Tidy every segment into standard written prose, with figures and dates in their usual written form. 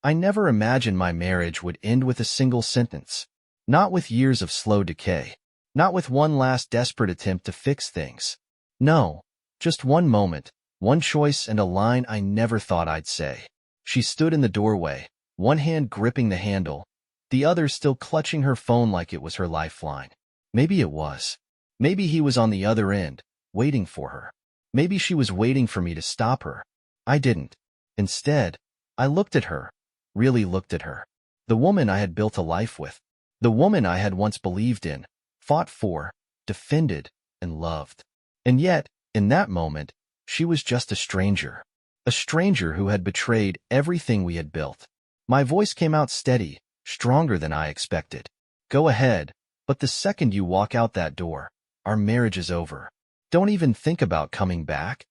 I never imagined my marriage would end with a single sentence. Not with years of slow decay. Not with one last desperate attempt to fix things. No, just one moment, one choice, and a line I never thought I'd say. She stood in the doorway, one hand gripping the handle, the other still clutching her phone like it was her lifeline. Maybe it was. Maybe he was on the other end, waiting for her. Maybe she was waiting for me to stop her. I didn't. Instead, I looked at her, really looked at her. The woman I had built a life with. The woman I had once believed in, fought for, defended, and loved. And yet, in that moment, she was just a stranger. A stranger who had betrayed everything we had built. My voice came out steady, stronger than I expected. Go ahead, but the second you walk out that door, our marriage is over. Don't even think about coming back.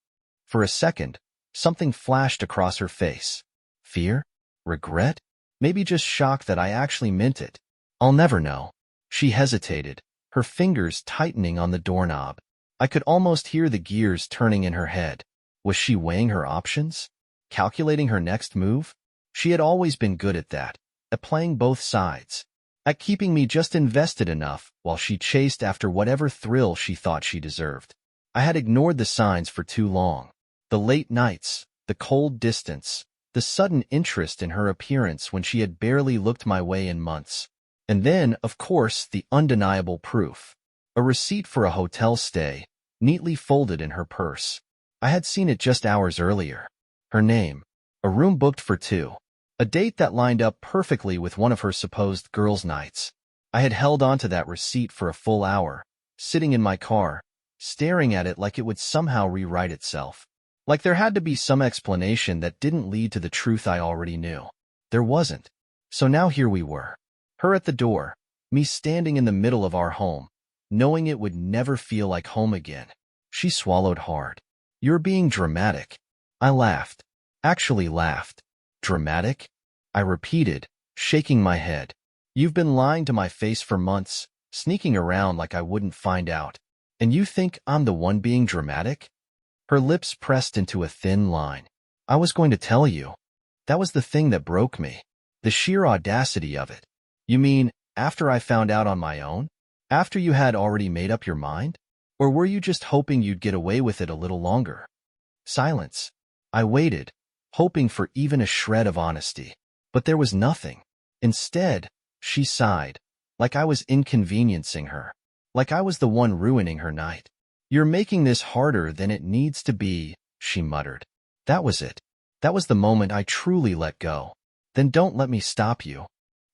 For a second, something flashed across her face. Fear? Regret? Maybe just shock that I actually meant it. I'll never know. She hesitated, her fingers tightening on the doorknob. I could almost hear the gears turning in her head. Was she weighing her options? Calculating her next move? She had always been good at that, at playing both sides, at keeping me just invested enough while she chased after whatever thrill she thought she deserved. I had ignored the signs for too long. The late nights, the cold distance, the sudden interest in her appearance when she had barely looked my way in months. And then, of course, the undeniable proof. A receipt for a hotel stay, neatly folded in her purse. I had seen it just hours earlier. Her name. A room booked for 2. A date that lined up perfectly with one of her supposed girls' nights. I had held onto that receipt for a full hour, sitting in my car, staring at it like it would somehow rewrite itself. Like there had to be some explanation that didn't lead to the truth I already knew. There wasn't. So now here we were. Her at the door, me standing in the middle of our home, knowing it would never feel like home again. She swallowed hard. You're being dramatic. I laughed. Actually laughed. Dramatic? I repeated, shaking my head. You've been lying to my face for months, sneaking around like I wouldn't find out. And you think I'm the one being dramatic? Her lips pressed into a thin line. I was going to tell you. That was the thing that broke me. The sheer audacity of it. You mean, after I found out on my own? After you had already made up your mind? Or were you just hoping you'd get away with it a little longer? Silence. I waited, hoping for even a shred of honesty. But there was nothing. Instead, she sighed, like I was inconveniencing her. Like I was the one ruining her night. You're making this harder than it needs to be, she muttered. That was it. That was the moment I truly let go. Then don't let me stop you.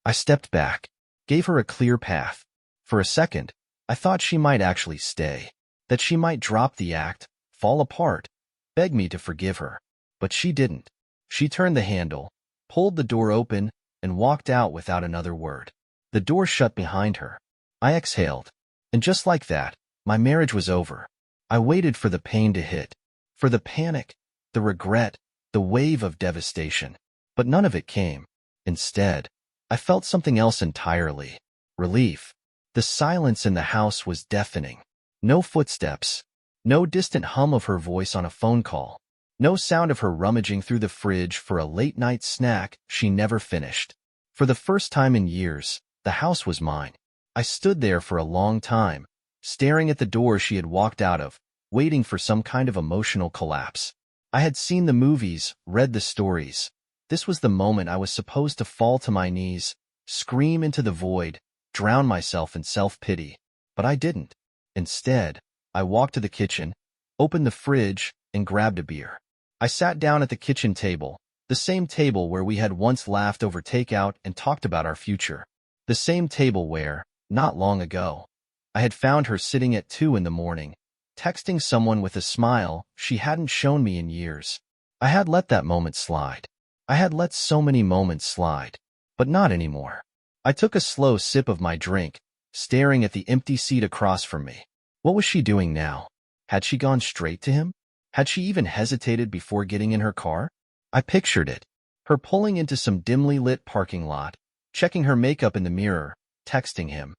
I stepped back, gave her a clear path. For a second, I thought she might actually stay, that she might drop the act, fall apart, beg me to forgive her. But she didn't. She turned the handle, pulled the door open, and walked out without another word. The door shut behind her. I exhaled. And just like that, my marriage was over. I waited for the pain to hit, for the panic, the regret, the wave of devastation. But none of it came. Instead, I felt something else entirely. Relief. The silence in the house was deafening. No footsteps. No distant hum of her voice on a phone call. No sound of her rummaging through the fridge for a late-night snack she never finished. For the first time in years, the house was mine. I stood there for a long time, staring at the door she had walked out of, waiting for some kind of emotional collapse. I had seen the movies, read the stories. This was the moment I was supposed to fall to my knees, scream into the void, drown myself in self-pity. But I didn't. Instead, I walked to the kitchen, opened the fridge, and grabbed a beer. I sat down at the kitchen table, the same table where we had once laughed over takeout and talked about our future. The same table where, not long ago, I had found her sitting at 2 in the morning, texting someone with a smile she hadn't shown me in years. I had let that moment slide. I had let so many moments slide. But not anymore. I took a slow sip of my drink, staring at the empty seat across from me. What was she doing now? Had she gone straight to him? Had she even hesitated before getting in her car? I pictured it. Her pulling into some dimly lit parking lot, checking her makeup in the mirror, texting him.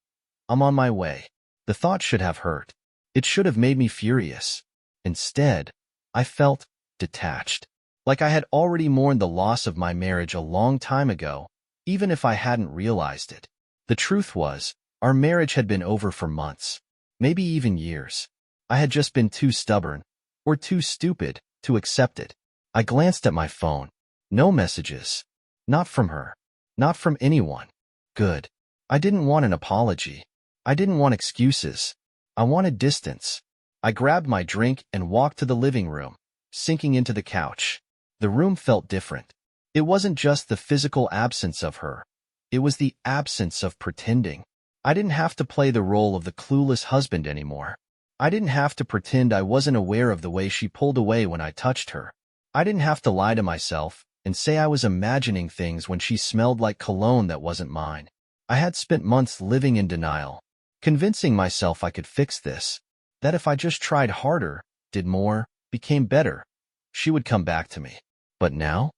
I'm on my way. The thought should have hurt. It should have made me furious. Instead, I felt detached. Like I had already mourned the loss of my marriage a long time ago, even if I hadn't realized it. The truth was, our marriage had been over for months, maybe even years. I had just been too stubborn, or too stupid, to accept it. I glanced at my phone. No messages. Not from her. Not from anyone. Good. I didn't want an apology. I didn't want excuses. I wanted distance. I grabbed my drink and walked to the living room, sinking into the couch. The room felt different. It wasn't just the physical absence of her. It was the absence of pretending. I didn't have to play the role of the clueless husband anymore. I didn't have to pretend I wasn't aware of the way she pulled away when I touched her. I didn't have to lie to myself and say I was imagining things when she smelled like cologne that wasn't mine. I had spent months living in denial, convincing myself I could fix this, that if I just tried harder, did more, became better, she would come back to me. But now,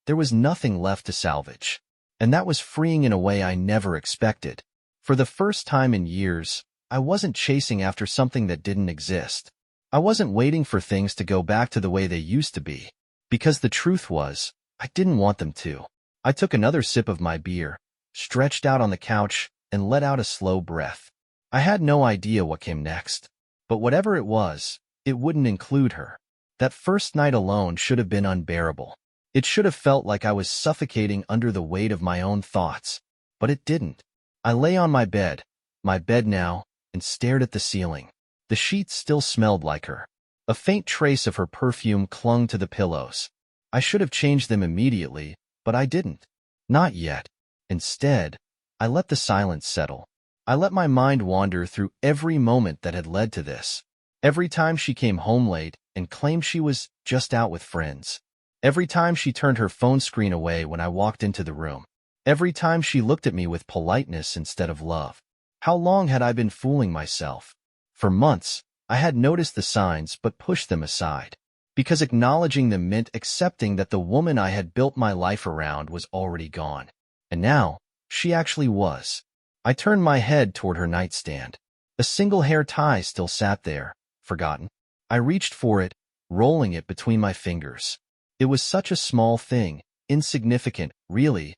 there was nothing left to salvage. And that was freeing in a way I never expected. For the first time in years, I wasn't chasing after something that didn't exist. I wasn't waiting for things to go back to the way they used to be. Because the truth was, I didn't want them to. I took another sip of my beer, stretched out on the couch, and let out a slow breath. I had no idea what came next. But whatever it was, it wouldn't include her. That first night alone should have been unbearable. It should have felt like I was suffocating under the weight of my own thoughts. But it didn't. I lay on my bed now, and stared at the ceiling. The sheets still smelled like her. A faint trace of her perfume clung to the pillows. I should have changed them immediately, but I didn't. Not yet. Instead, I let the silence settle. I let my mind wander through every moment that had led to this. Every time she came home late and claimed she was just out with friends. Every time she turned her phone screen away when I walked into the room. Every time she looked at me with politeness instead of love. How long had I been fooling myself? For months, I had noticed the signs but pushed them aside. Because acknowledging them meant accepting that the woman I had built my life around was already gone. And now, she actually was. I turned my head toward her nightstand. A single hair tie still sat there, forgotten. I reached for it, rolling it between my fingers. It was such a small thing, insignificant, really,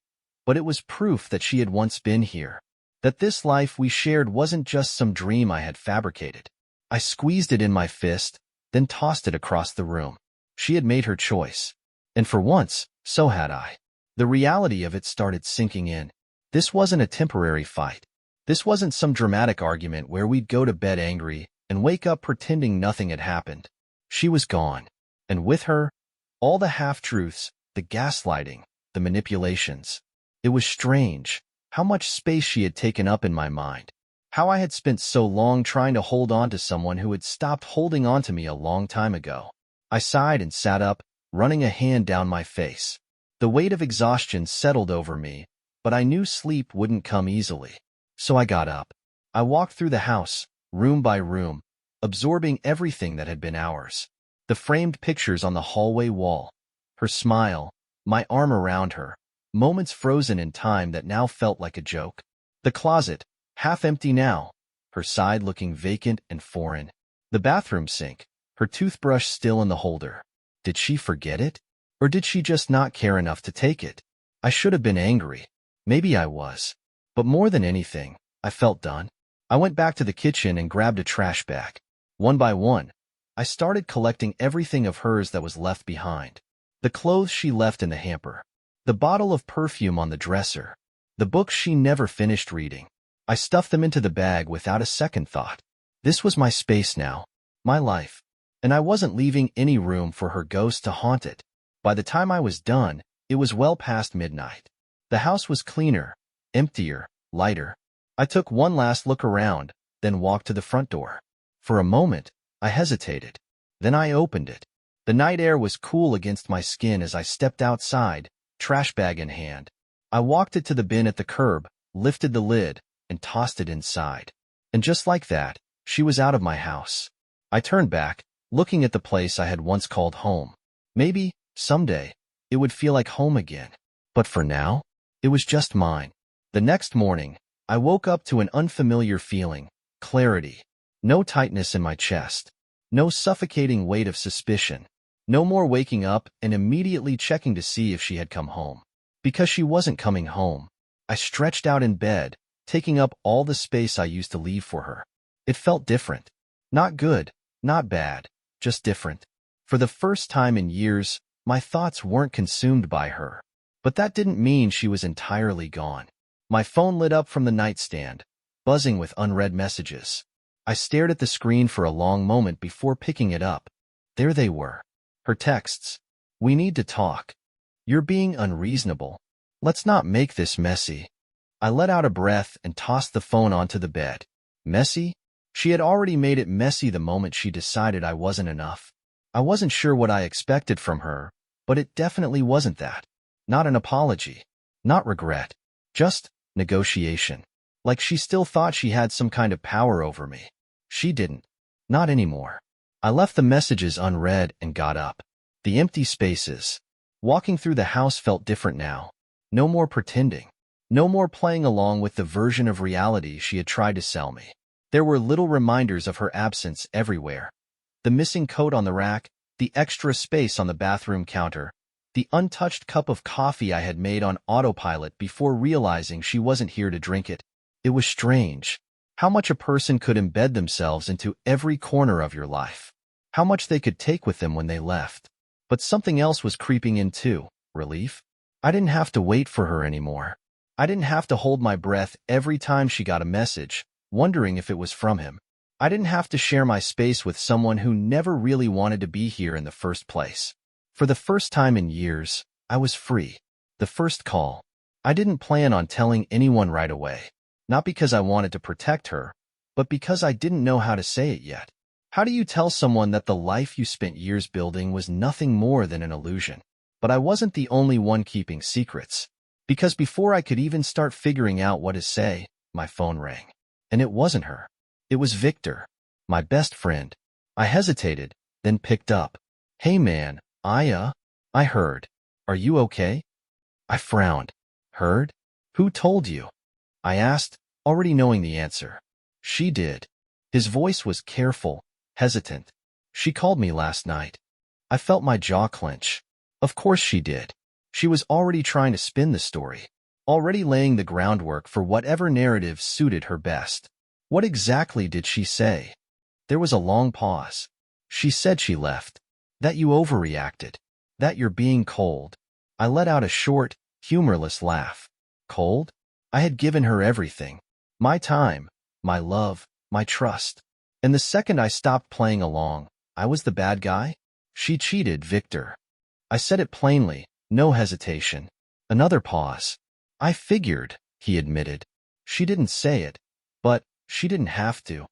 but it was proof that she had once been here. That this life we shared wasn't just some dream I had fabricated. I squeezed it in my fist, then tossed it across the room. She had made her choice. And for once, so had I. The reality of it started sinking in. This wasn't a temporary fight. This wasn't some dramatic argument where we'd go to bed angry and wake up pretending nothing had happened. She was gone. And with her, all the half-truths, the gaslighting, the manipulations. It was strange how much space she had taken up in my mind. How I had spent so long trying to hold on to someone who had stopped holding on to me a long time ago. I sighed and sat up, running a hand down my face. The weight of exhaustion settled over me, but I knew sleep wouldn't come easily. So I got up. I walked through the house, room by room, absorbing everything that had been ours. The framed pictures on the hallway wall, her smile, my arm around her, moments frozen in time that now felt like a joke. The closet, half empty now, her side looking vacant and foreign. The bathroom sink, her toothbrush still in the holder. Did she forget it? Or did she just not care enough to take it? I should have been angry. Maybe I was. But more than anything, I felt done. I went back to the kitchen and grabbed a trash bag. One by one, I started collecting everything of hers that was left behind. The clothes she left in the hamper. The bottle of perfume on the dresser. The books she never finished reading. I stuffed them into the bag without a second thought. This was my space now. My life. And I wasn't leaving any room for her ghost to haunt it. By the time I was done, it was well past midnight. The house was cleaner, emptier, lighter. I took one last look around, then walked to the front door. For a moment, I hesitated. Then I opened it. The night air was cool against my skin as I stepped outside, trash bag in hand. I walked it to the bin at the curb, lifted the lid, and tossed it inside. And just like that, she was out of my house. I turned back, looking at the place I had once called home. Maybe, someday, it would feel like home again. But for now, it was just mine. The next morning, I woke up to an unfamiliar feeling, clarity. No tightness in my chest. No suffocating weight of suspicion. No more waking up and immediately checking to see if she had come home. Because she wasn't coming home, I stretched out in bed, taking up all the space I used to leave for her. It felt different. Not good, not bad, just different. For the first time in years, my thoughts weren't consumed by her. But that didn't mean she was entirely gone. My phone lit up from the nightstand, buzzing with unread messages. I stared at the screen for a long moment before picking it up. There they were. Her texts. We need to talk. You're being unreasonable. Let's not make this messy. I let out a breath and tossed the phone onto the bed. Messy? She had already made it messy the moment she decided I wasn't enough. I wasn't sure what I expected from her, but it definitely wasn't that. Not an apology. Not regret. Just negotiation. Like she still thought she had some kind of power over me. She didn't. Not anymore. I left the messages unread and got up. The empty spaces. Walking through the house felt different now. No more pretending. No more playing along with the version of reality she had tried to sell me. There were little reminders of her absence everywhere. The missing coat on the rack, the extra space on the bathroom counter, the untouched cup of coffee I had made on autopilot before realizing she wasn't here to drink it. It was strange. How much a person could embed themselves into every corner of your life. How much they could take with them when they left. But something else was creeping in too. Relief? I didn't have to wait for her anymore. I didn't have to hold my breath every time she got a message, wondering if it was from him. I didn't have to share my space with someone who never really wanted to be here in the first place. For the first time in years, I was free. The first call. I didn't plan on telling anyone right away. Not because I wanted to protect her, but because I didn't know how to say it yet. How do you tell someone that the life you spent years building was nothing more than an illusion? But I wasn't the only one keeping secrets. Because before I could even start figuring out what to say, my phone rang. And it wasn't her. It was Victor, my best friend. I hesitated, then picked up. Hey man, I heard. Are you okay? I frowned. Heard? Who told you? I asked, already knowing the answer. She did. His voice was careful, hesitant. She called me last night. I felt my jaw clench. Of course she did. She was already trying to spin the story, already laying the groundwork for whatever narrative suited her best. What exactly did she say? There was a long pause. She said she left. That you overreacted. That you're being cold. I let out a short, humorless laugh. Cold? I had given her everything. My time, my love, my trust. And the second I stopped playing along, I was the bad guy? She cheated, Victor. I said it plainly, no hesitation. Another pause. I figured, he admitted. She didn't say it, but she didn't have to.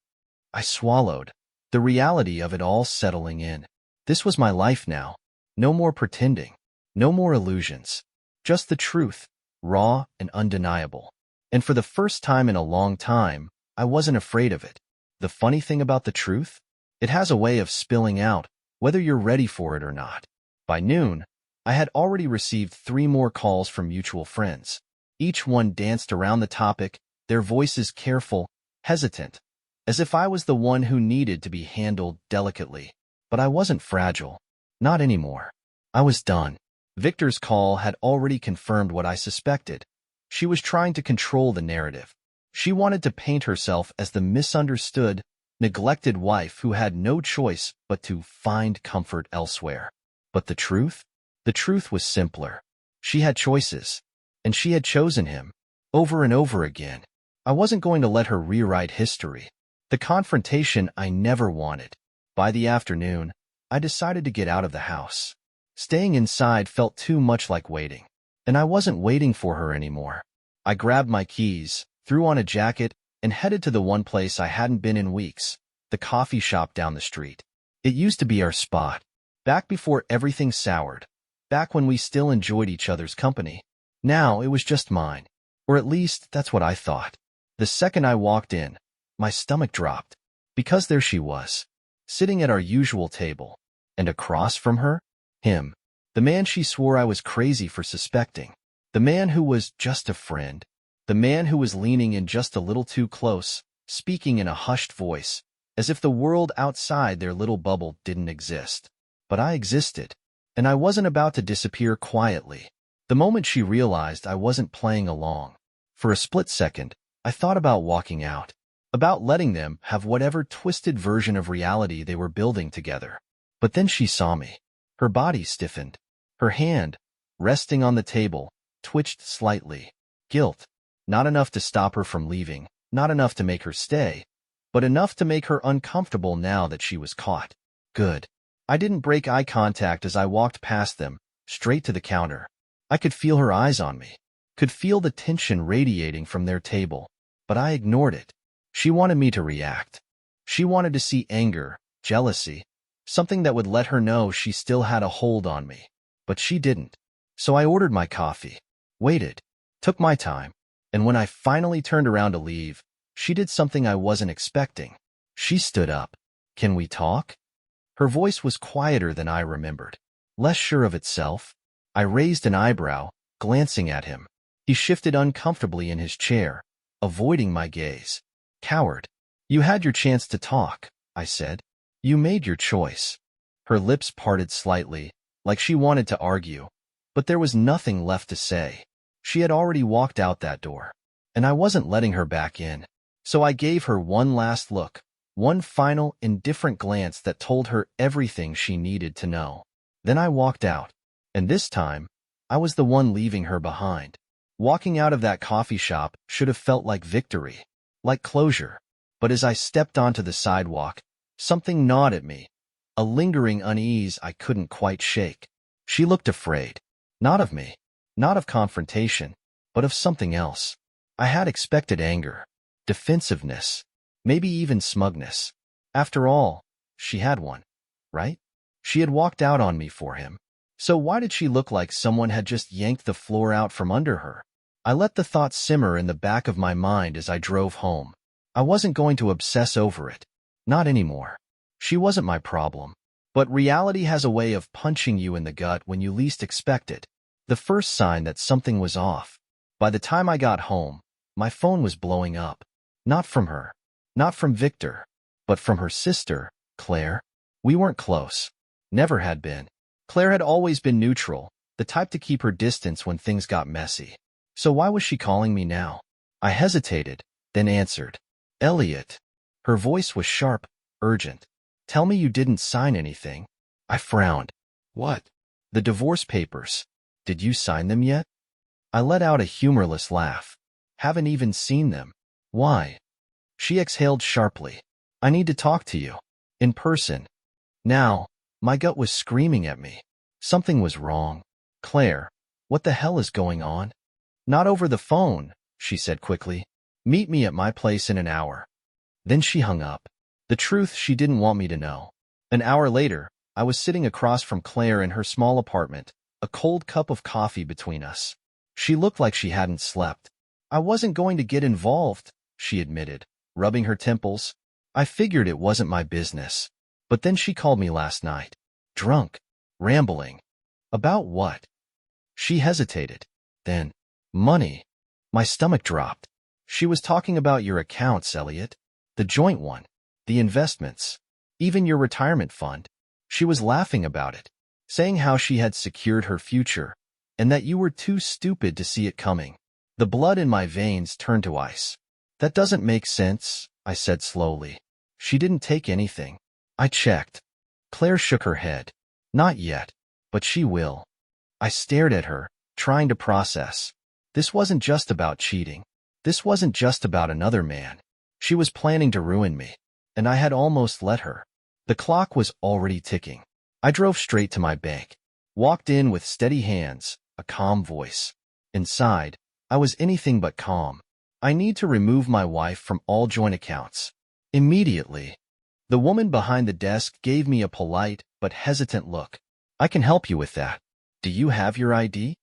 I swallowed, the reality of it all settling in. This was my life now. No more pretending. No more illusions. Just the truth, raw and undeniable. And for the first time in a long time, I wasn't afraid of it. The funny thing about the truth? It has a way of spilling out, whether you're ready for it or not. By noon, I had already received 3 more calls from mutual friends. Each one danced around the topic, their voices careful, hesitant, as if I was the one who needed to be handled delicately. But I wasn't fragile. Not anymore. I was done. Victor's call had already confirmed what I suspected. She was trying to control the narrative. She wanted to paint herself as the misunderstood, neglected wife who had no choice but to find comfort elsewhere. But the truth? The truth was simpler. She had choices, and she had chosen him, over and over again. I wasn't going to let her rewrite history. The confrontation I never wanted. By the afternoon, I decided to get out of the house. Staying inside felt too much like waiting, and I wasn't waiting for her anymore. I grabbed my keys, threw on a jacket, and headed to the one place I hadn't been in weeks, the coffee shop down the street. It used to be our spot. Back before everything soured. Back when we still enjoyed each other's company. Now it was just mine. Or at least, that's what I thought. The second I walked in, my stomach dropped. Because there she was, sitting at our usual table. And across from her, him. The man she swore I was crazy for suspecting. The man who was just a friend. The man who was leaning in just a little too close, speaking in a hushed voice, as if the world outside their little bubble didn't exist. but I existed, and I wasn't about to disappear quietly. The moment she realized I wasn't playing along, for a split second, I thought about walking out, about letting them have whatever twisted version of reality they were building together. But then she saw me. Her body stiffened. Her hand, resting on the table, twitched slightly. Guilt. Not enough to stop her from leaving, not enough to make her stay, but enough to make her uncomfortable now that she was caught. Good. I didn't break eye contact as I walked past them, straight to the counter. I could feel her eyes on me, could feel the tension radiating from their table, but I ignored it. She wanted me to react. She wanted to see anger, jealousy, something that would let her know she still had a hold on me. But she didn't. So I ordered my coffee, waited, took my time, and when I finally turned around to leave, she did something I wasn't expecting. She stood up. Can we talk? Her voice was quieter than I remembered, less sure of itself. I raised an eyebrow, glancing at him. He shifted uncomfortably in his chair, avoiding my gaze. Coward. You had your chance to talk, I said. You made your choice. Her lips parted slightly, like she wanted to argue, but there was nothing left to say. She had already walked out that door, and I wasn't letting her back in. So I gave her one last look, one final, indifferent glance that told her everything she needed to know. Then I walked out, and this time, I was the one leaving her behind. Walking out of that coffee shop should have felt like victory, like closure. But as I stepped onto the sidewalk, something gnawed at me, a lingering unease I couldn't quite shake. She looked afraid. Not of me, not of confrontation, but of something else. I had expected anger, defensiveness, maybe even smugness. After all, she had one, right? She had walked out on me for him. So why did she look like someone had just yanked the floor out from under her? I let the thought simmer in the back of my mind as I drove home. I wasn't going to obsess over it. Not anymore. She wasn't my problem. But reality has a way of punching you in the gut when you least expect it. The first sign that something was off. By the time I got home, my phone was blowing up. Not from her. Not from Victor. But from her sister, Claire. We weren't close. Never had been. Claire had always been neutral, the type to keep her distance when things got messy. So why was she calling me now? I hesitated, then answered. Elliot. Her voice was sharp, urgent. Tell me you didn't sign anything. I frowned. What? The divorce papers. Did you sign them yet? I let out a humorless laugh. Haven't even seen them. Why? She exhaled sharply. I need to talk to you. In person. Now, my gut was screaming at me. Something was wrong. Claire, what the hell is going on? Not over the phone, she said quickly. Meet me at my place in an hour. Then she hung up. The truth she didn't want me to know. An hour later, I was sitting across from Claire in her small apartment, a cold cup of coffee between us. She looked like she hadn't slept. I wasn't going to get involved, she admitted, rubbing her temples. I figured it wasn't my business. But then she called me last night. Drunk. Rambling. About what? She hesitated. Then, money. My stomach dropped. She was talking about your accounts, Elliot. The joint one. The investments. Even your retirement fund. She was laughing about it, saying how she had secured her future, and that you were too stupid to see it coming. The blood in my veins turned to ice. That doesn't make sense, I said slowly. She didn't take anything. I checked. Claire shook her head. Not yet, but she will. I stared at her, trying to process. This wasn't just about cheating. This wasn't just about another man. She was planning to ruin me, and I had almost let her. The clock was already ticking. I drove straight to my bank, walked in with steady hands, a calm voice. Inside, I was anything but calm. I need to remove my wife from all joint accounts. Immediately. The woman behind the desk gave me a polite but hesitant look. I can help you with that. Do you have your ID?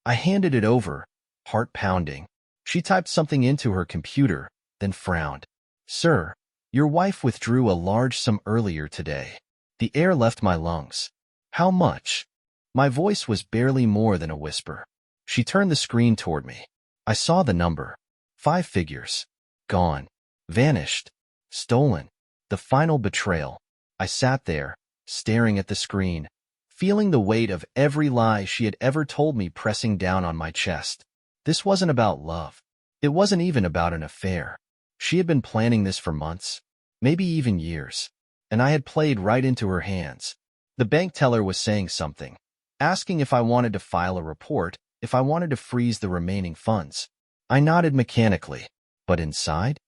I handed it over, heart pounding. She typed something into her computer, then frowned. Sir, your wife withdrew a large sum earlier today. The air left my lungs. How much? My voice was barely more than a whisper. She turned the screen toward me. I saw the number. 5 figures. Gone. Vanished. Stolen. The final betrayal. I sat there, staring at the screen, feeling the weight of every lie she had ever told me pressing down on my chest. This wasn't about love. It wasn't even about an affair. She had been planning this for months, maybe even years, and I had played right into her hands. The bank teller was saying something, asking if I wanted to file a report, if I wanted to freeze the remaining funds. I nodded mechanically, but inside,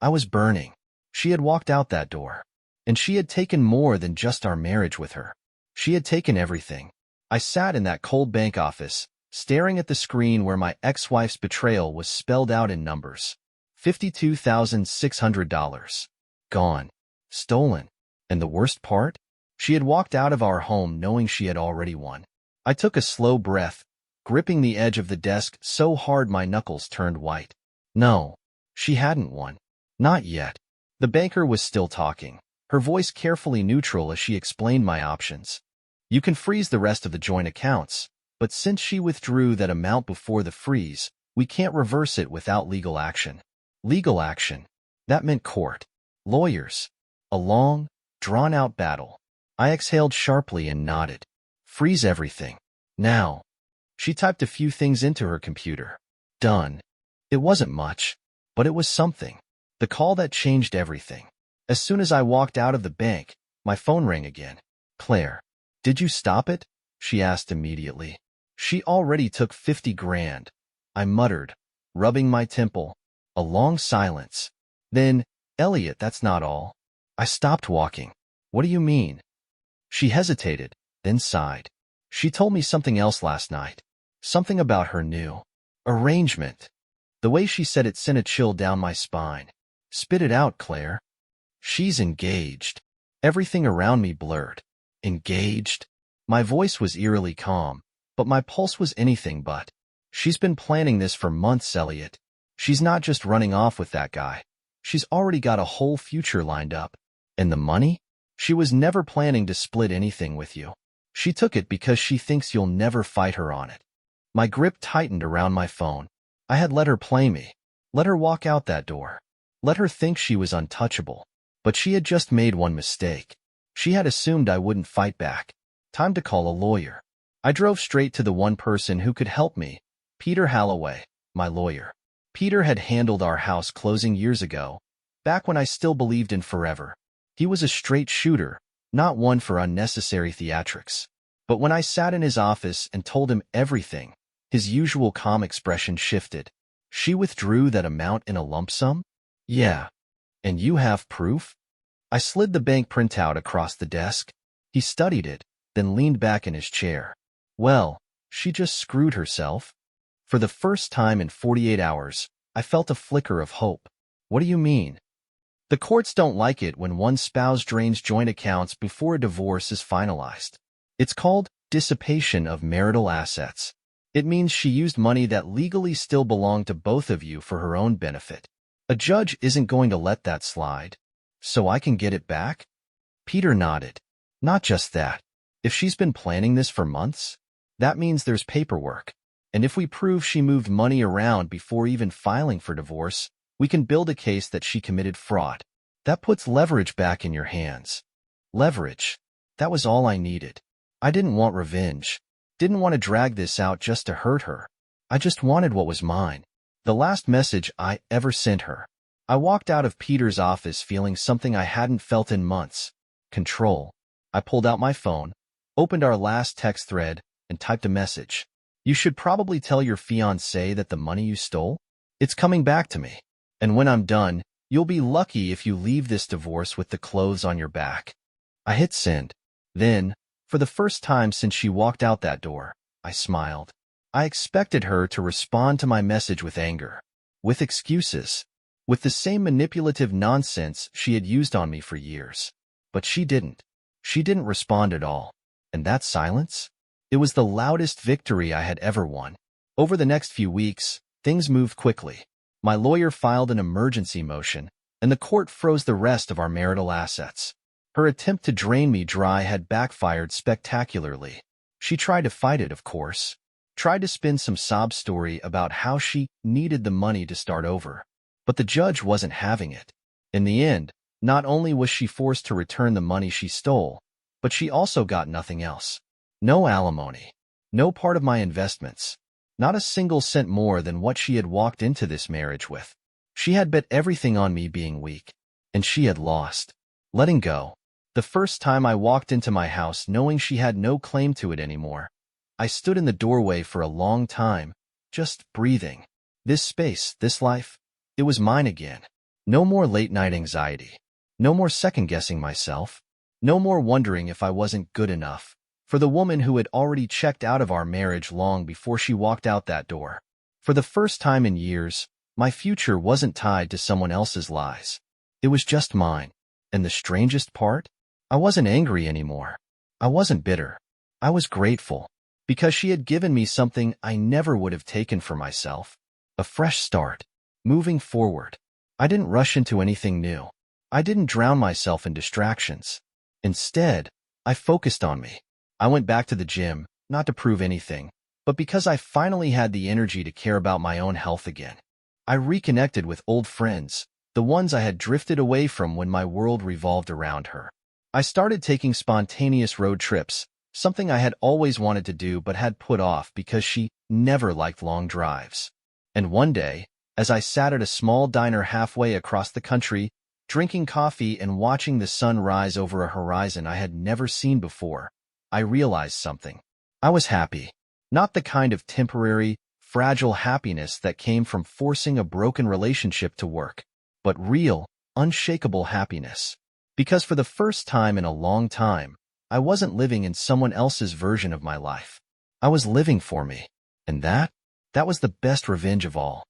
I was burning. She had walked out that door, and she had taken more than just our marriage with her. She had taken everything. I sat in that cold bank office, staring at the screen where my ex-wife's betrayal was spelled out in numbers. $52,600. Gone. Stolen. And the worst part? She had walked out of our home knowing she had already won. I took a slow breath, gripping the edge of the desk so hard my knuckles turned white. No, she hadn't won. Not yet. The banker was still talking, her voice carefully neutral as she explained my options. You can freeze the rest of the joint accounts, but since she withdrew that amount before the freeze, we can't reverse it without legal action. Legal action. That meant court. Lawyers. A long, drawn-out battle. I exhaled sharply and nodded. Freeze everything. Now. She typed a few things into her computer. Done. It wasn't much, but it was something. The call that changed everything. As soon as I walked out of the bank, my phone rang again. Claire. Did you stop it? She asked immediately. She already took 50 grand. I muttered, rubbing my temple. A long silence. Then, Elliot, that's not all. I stopped walking. What do you mean? She hesitated, then sighed. She told me something else last night. Something about her new arrangement. The way she said it sent a chill down my spine. Spit it out, Claire. She's engaged. Everything around me blurred. Engaged? My voice was eerily calm, but my pulse was anything but. She's been planning this for months, Elliot. She's not just running off with that guy. She's already got a whole future lined up. And the money? She was never planning to split anything with you. She took it because she thinks you'll never fight her on it. My grip tightened around my phone. I had let her play me. Let her walk out that door. Let her think she was untouchable. But she had just made one mistake. She had assumed I wouldn't fight back. Time to call a lawyer. I drove straight to the one person who could help me, Peter Holloway, my lawyer. Peter had handled our house closing years ago, back when I still believed in forever. He was a straight shooter, not one for unnecessary theatrics. But when I sat in his office and told him everything, his usual calm expression shifted. She withdrew that amount in a lump sum? Yeah. And you have proof? I slid the bank printout across the desk. He studied it, then leaned back in his chair. Well, she just screwed herself. For the first time in 48 hours, I felt a flicker of hope. What do you mean? The courts don't like it when one spouse drains joint accounts before a divorce is finalized. It's called dissipation of marital assets. It means she used money that legally still belonged to both of you for her own benefit. A judge isn't going to let that slide. So I can get it back? Peter nodded. Not just that. If she's been planning this for months, that means there's paperwork. And if we prove she moved money around before even filing for divorce, we can build a case that she committed fraud. That puts leverage back in your hands. Leverage. That was all I needed. I didn't want revenge. Didn't want to drag this out just to hurt her. I just wanted what was mine. The last message I ever sent her. I walked out of Peter's office feeling something I hadn't felt in months. Control. I pulled out my phone, opened our last text thread, and typed a message. You should probably tell your fiancé that the money you stole, it's coming back to me. And when I'm done, you'll be lucky if you leave this divorce with the clothes on your back. I hit send. Then, for the first time since she walked out that door, I smiled. I expected her to respond to my message with anger, with excuses, with the same manipulative nonsense she had used on me for years. But she didn't. She didn't respond at all. And that silence? It was the loudest victory I had ever won. Over the next few weeks, things moved quickly. My lawyer filed an emergency motion, and the court froze the rest of our marital assets. Her attempt to drain me dry had backfired spectacularly. She tried to fight it, of course. Tried to spin some sob story about how she needed the money to start over. But the judge wasn't having it. In the end, Not only was she forced to return the money she stole, but she also got nothing else. No alimony. No part of my investments. Not a single cent more than what she had walked into this marriage with. She had bet everything on me being weak, and she had lost. Letting go. The first time I walked into my house knowing she had no claim to it anymore, I stood in the doorway for a long time, just breathing. This space, this life, it was mine again. No more late-night anxiety. No more second-guessing myself. No more wondering if I wasn't good enough for the woman who had already checked out of our marriage long before she walked out that door. For the first time in years, my future wasn't tied to someone else's lies. It was just mine. And the strangest part? I wasn't angry anymore. I wasn't bitter. I was grateful, because she had given me something I never would have taken for myself. A fresh start. Moving forward. I didn't rush into anything new. I didn't drown myself in distractions. Instead, I focused on me. I went back to the gym, not to prove anything, but because I finally had the energy to care about my own health again. I reconnected with old friends, the ones I had drifted away from when my world revolved around her. I started taking spontaneous road trips, something I had always wanted to do but had put off because she never liked long drives. And one day, as I sat at a small diner halfway across the country, drinking coffee and watching the sun rise over a horizon I had never seen before, I realized something. I was happy. Not the kind of temporary, fragile happiness that came from forcing a broken relationship to work, but real, unshakable happiness. Because for the first time in a long time, I wasn't living in someone else's version of my life. I was living for me. And that was the best revenge of all.